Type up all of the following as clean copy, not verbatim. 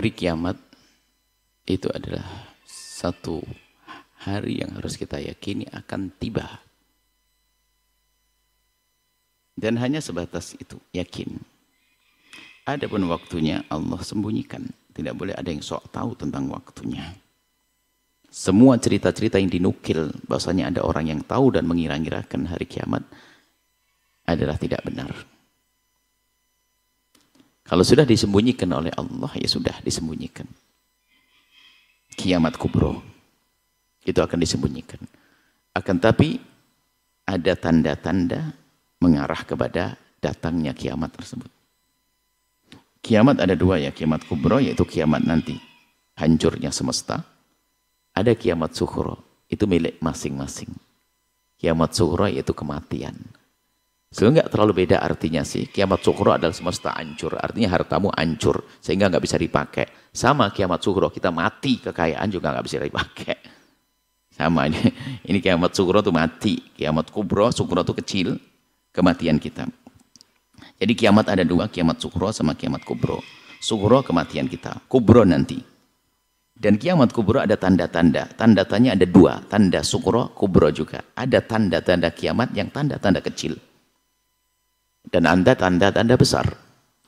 hari kiamat itu adalah satu hari yang harus kita yakini akan tiba. Dan hanya sebatas itu, yakin. Adapun waktunya Allah sembunyikan. Tidak boleh ada yang sok tahu tentang waktunya. Semua cerita-cerita yang dinukil bahwasanya ada orang yang tahu dan mengira-ngirakan hari kiamat adalah tidak benar. Kalau sudah disembunyikan oleh Allah, ya sudah disembunyikan. Kiamat kubro itu akan disembunyikan. Akan tapi ada tanda-tanda mengarah kepada datangnya kiamat tersebut. Kiamat ada dua ya, kiamat kubro yaitu kiamat nanti hancurnya semesta. Ada kiamat sukhro, itu milik masing-masing. Kiamat sukhro yaitu kematian. Sehingga nggak terlalu beda artinya sih. Kiamat sukhro adalah semesta hancur, artinya hartamu hancur sehingga nggak bisa dipakai. Sama kiamat sukhro, kita mati kekayaan juga nggak bisa dipakai. Sama ini kiamat sukhro itu mati, kiamat kubro, sukhro itu kecil, kematian kita. Jadi kiamat ada dua, kiamat sukhro sama kiamat kubro. Sukhro kematian kita, kubro nanti. Dan kiamat kubro ada tanda-tanda. Tanda-tandanya ada dua, tanda sukhro, kubro juga. Ada tanda-tanda kiamat yang tanda-tanda kecil. Dan ada tanda-tanda besar.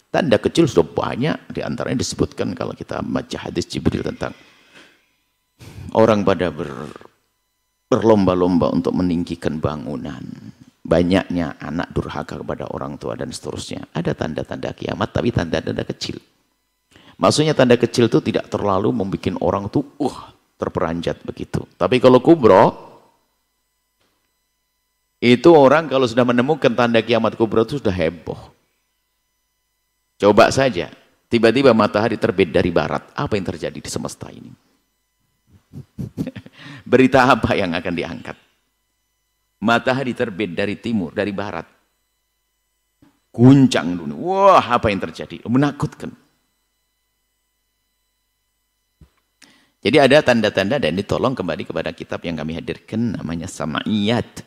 Tanda kecil sudah banyak, diantaranya disebutkan kalau kita baca hadis Jibril tentang orang pada berlomba-lomba untuk meninggikan bangunan. Banyaknya anak durhaka kepada orang tua dan seterusnya. Ada tanda-tanda kiamat, tapi tanda-tanda kecil. Maksudnya tanda kecil itu tidak terlalu membuat orang tuh terperanjat begitu. Tapi kalau kubro, itu orang kalau sudah menemukan tanda kiamat kubro itu sudah heboh. Coba saja, tiba-tiba matahari terbit dari barat. Apa yang terjadi di semesta ini? Berita apa yang akan diangkat? Matahari terbit dari timur, dari barat. Guncang dunia. Wah, apa yang terjadi? Menakutkan. Jadi ada tanda-tanda dan ditolong kembali kepada kitab yang kami hadirkan namanya Sama'iyat.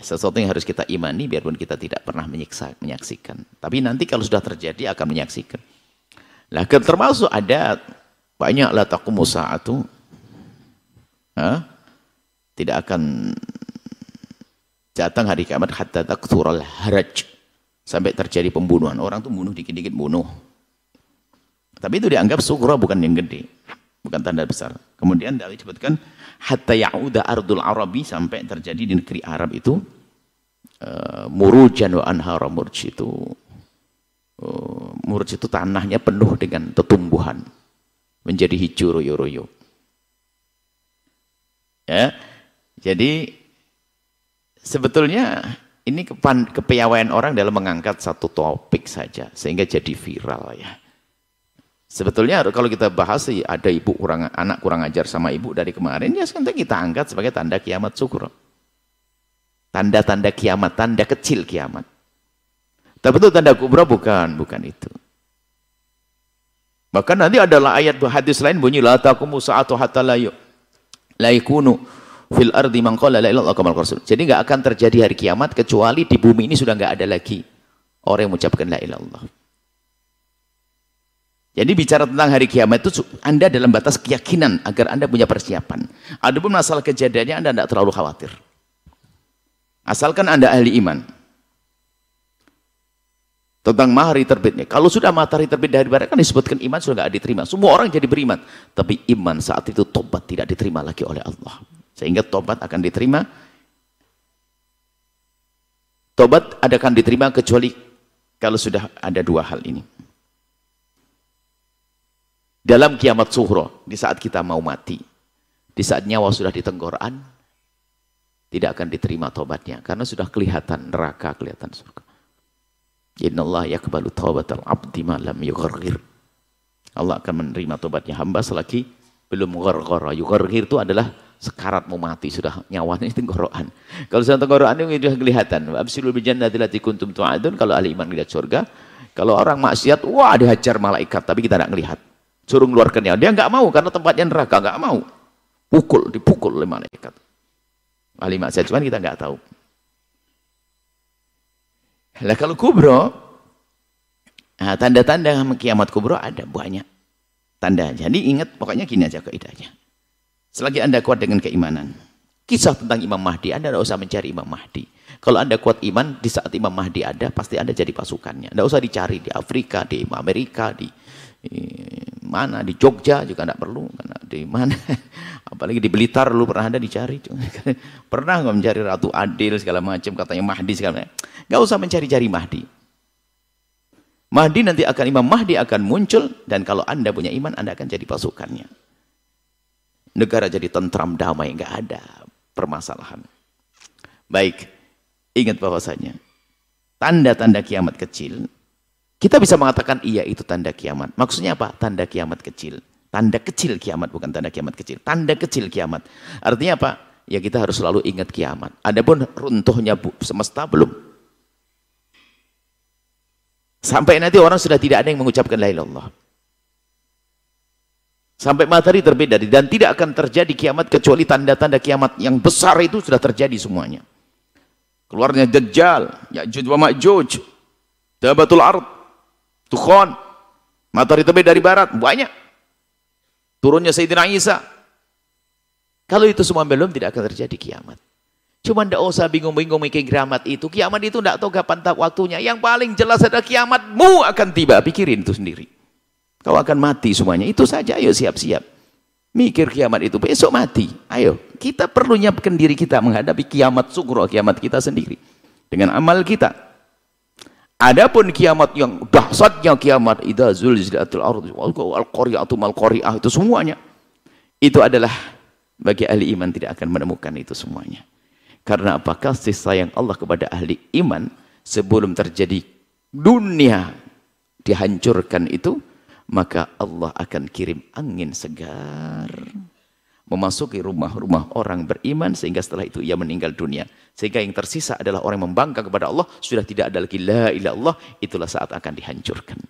Sesuatu yang harus kita imani biarpun kita tidak pernah menyaksikan. Tapi nanti kalau sudah terjadi akan menyaksikan. Lah termasuk ada banyak la taqumu sa'atu. Tidak akan datang hari kiamat hatta taktural haraj. Sampai terjadi pembunuhan. Orang tuh bunuh dikit-dikit bunuh. Tapi itu dianggap sughra bukan yang gede. Bukan tanda besar. Kemudian disebutkan hatta ya'uda ardul arabi sampai terjadi di negeri Arab itu murujan wa anhara murj itu tanahnya penuh dengan tetumbuhan. Menjadi hijau royo-royo. Ya. Jadi sebetulnya ini kepiawaian orang dalam mengangkat satu topik saja sehingga jadi viral ya. Sebetulnya kalau kita bahas ada anak kurang ajar sama ibu dari kemarin, ya sekarang kita angkat sebagai tanda kiamat sukhro. Tanda-tanda kiamat, tanda kecil kiamat. Tapi itu tanda kubra bukan itu. Bahkan nanti adalah ayat hadis lain bunyi la taqumu sa'atu hatta la yakunu fil ardi man qala la ilaha illallah rasul. Jadi enggak akan terjadi hari kiamat kecuali di bumi ini sudah enggak ada lagi orang yang mengucapkan la ilaha illallah. Jadi bicara tentang hari kiamat itu Anda dalam batas keyakinan agar Anda punya persiapan. Adapun masalah kejadiannya Anda tidak terlalu khawatir. Asalkan Anda ahli iman. Tentang matahari terbitnya. Kalau sudah matahari terbit dari barat kan disebutkan iman sudah tidak diterima. Semua orang jadi beriman. Tapi iman saat itu tobat tidak diterima lagi oleh Allah. Sehingga tobat akan diterima. Tobat akan diterima kecuali kalau sudah ada dua hal ini. Dalam kiamat sukhro, di saat kita mau mati, di saat nyawa sudah di tenggorokan, tidak akan diterima tobatnya. Karena sudah kelihatan neraka, kelihatan surga. Innallaha yaqbalu taubatal abdi ma lam yugharghir. Allah akan menerima tobatnya hamba selagi belum gharghara. Yugharghir itu adalah sekarat mau mati, sudah nyawanya di tenggorokan. Kalau sudah tenggorokan itu sudah kelihatan. Absyirul bil jannati allati kuntum tu'adun. Kalau ahli iman lihat surga. Kalau orang maksiat, wah dihajar malaikat, tapi kita tidak melihat. Suruh mengeluarkannya, dia nggak mau karena tempatnya neraka, nggak mau. Dipukul oleh malaikat. Ahli maksiat, cuman kita nggak tahu. Lah kalau kubro, Nah, tanda-tanda kiamat kubra ada banyak tanda. Jadi ingat, pokoknya gini aja kaidahnya. Selagi Anda kuat dengan keimanan, kisah tentang Imam Mahdi, Anda tidak usah mencari Imam Mahdi. Kalau Anda kuat iman, di saat Imam Mahdi ada, pasti Anda jadi pasukannya. Tidak usah dicari di Afrika, di Amerika, di mana, di Jogja juga tidak perlu. Di mana, apalagi di Blitar lu pernah ada dicari. Pernah nggak mencari Ratu Adil segala macam, katanya Mahdi segala macam. Nggak usah mencari-cari Mahdi. Mahdi nanti akan, Imam Mahdi akan muncul, dan kalau Anda punya iman, Anda akan jadi pasukannya. Negara jadi tentram, damai, nggak ada permasalahan. Baik, ingat bahwasanya tanda-tanda kiamat kecil, kita bisa mengatakan iya itu tanda kiamat. Maksudnya apa? Tanda kiamat kecil. Tanda kecil kiamat, bukan tanda kiamat kecil. Tanda kecil kiamat. Artinya apa? Ya kita harus selalu ingat kiamat. Adapun runtuhnya semesta belum. Sampai nanti orang sudah tidak ada yang mengucapkan la ilaha illallah. Sampai matahari terbit dari, dan tidak akan terjadi kiamat kecuali tanda-tanda kiamat yang besar itu sudah terjadi semuanya. Keluarnya Dajjal, Ya'juj wa Ma'juj, Dabatul Ard, Dukhan, matahari terbit dari barat, banyak. Turunnya Sayyidina Isa. Kalau itu semua belum, tidak akan terjadi kiamat. Cuma tidak usah bingung-bingung mikir kiamat itu. Kiamat itu tidak tahu kapan waktunya. Yang paling jelas adalah kiamatmu akan tiba. Pikirin itu sendiri. Kau akan mati semuanya. Itu saja, ayo siap-siap. Mikir kiamat itu, besok mati. Ayo, kita perlu nyiapkan diri kita menghadapi kiamat sugro, kiamat kita sendiri. Dengan amal kita. Adapun kiamat yang dahsyatnya kiamat, idza zulzilatil ardu wal qari'atu mal qari'ah, itu semuanya. Itu adalah bagi ahli iman tidak akan menemukan itu semuanya. Karena apa? Kasih sayang Allah kepada ahli iman sebelum terjadi dunia dihancurkan itu, maka Allah akan kirim angin segar memasuki rumah-rumah orang beriman, sehingga setelah itu ia meninggal dunia. Sehingga yang tersisa adalah orang yang membangkang kepada Allah, sudah tidak ada lagi la ilaha illallah, itulah saat akan dihancurkan.